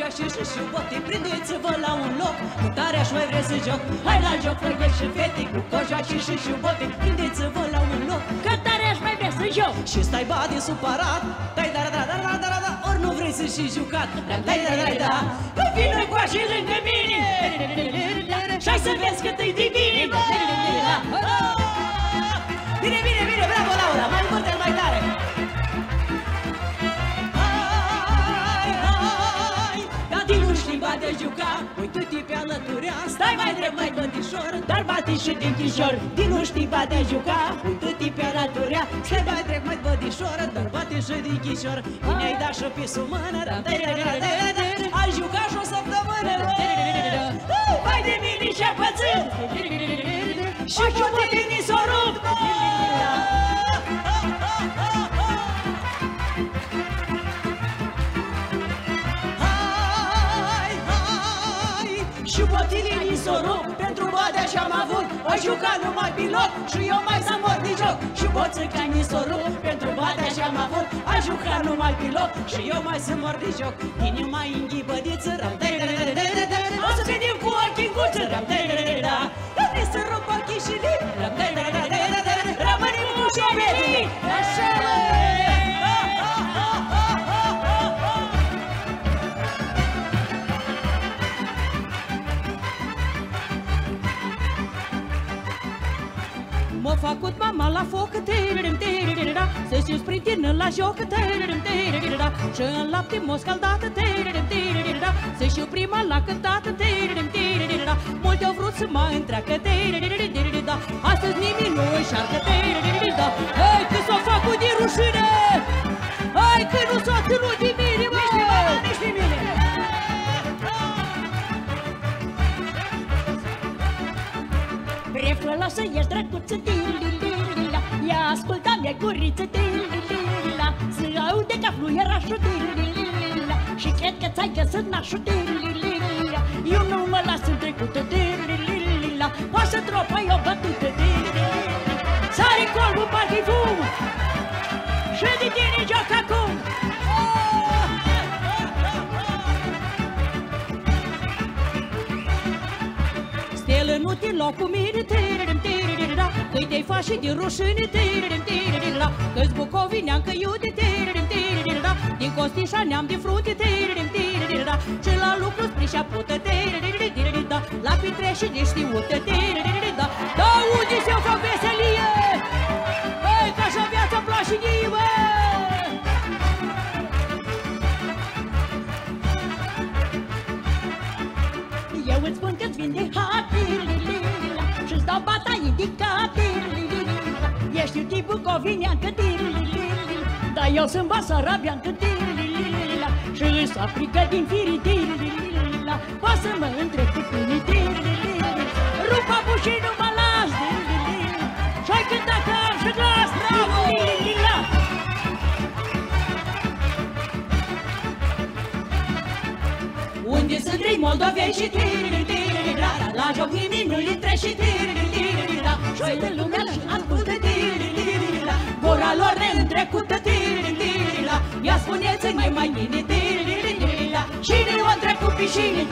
cojașe și bote, prindeți-vă la un loc, cu tare aș mai vrea să joc. Hai la joc, flăgheți și fete, cu cojașe și bote, prindeți-vă la un loc, că tare aș mai vrea să joc. Și stai bade supărat, dai da, ori nu vrei să și jucat, dai da, vină coașe lângă mine, și hai să vezi cât îi divine. Bine, bravo Laura, mai multe, mai tare. Dar din nu știi bate juca, uite-te pe alăturea, stai mai drept, mai bătișor, dar bate și din chișor. Din nu știi bate juca, uite-te pe alăturea, stai mai drept, mai bătișor, dar bate și din chișor. Bine-ai dat și pisul mână, ai jucat și o săptămână, vai de mine și-a pățit, și poate ni s-o rupt. Și botilinii s-o rup, pentru badea și-am avut, o juca numai pilot și eu mai să mor de joc. Și boțâcanii s-o rup, pentru badea și-am avut, a juca numai pilot și eu mai să mor de joc. Inima înghibădiță, o să venim cu ochii în curță, ne să rup ochii și rămânim cu șoberii, așa m-a făcut mama la foc, să știu sprintină la joc, și în lapte m-a scaldat, să știu prima la cântat, multe au vrut să mă întreacă, astăzi nimic nu înșarcă, hai că s-o făcut de rușine, hai că nu s-o ținut de mine, mă! Nici de mine! Breflă, lasă, ești drăguță, ia asculta, mi-ai guriță, să aude ca fluierașul, și cred că ți-ai găsit nașul, eu nu mă las întrecută, pasă tropa, eu bătută, sare colbul, parcă-i fum, și de tine joc acum. Stelă, nu te lua cu mine, că-i te-ai faci și din rușine, că-ți bucovinean, că iute, din Costișa neam de frunte, și la lucru spre șapută, la petrești de știută, da, unde se-o fac veselie, băi, că așa viața place de bă! Eu îți spun că-ți vin de hat, și-ți dau bataie de cap, ești un tip bucovineancă, dar eu sunt basarabeancă, și îi s-a frică din firii, poate să mă întreb cu tine, rup apul și nu mă las, și-ai cântat că am și glas, bravo! Unde sunt trei moldoveni și la joc nimic nu-i trece, și uită lumea și ascultă, gura lor neîntrecută, ia spuneți-mi mai bine, și ne-o întrecut pe cine,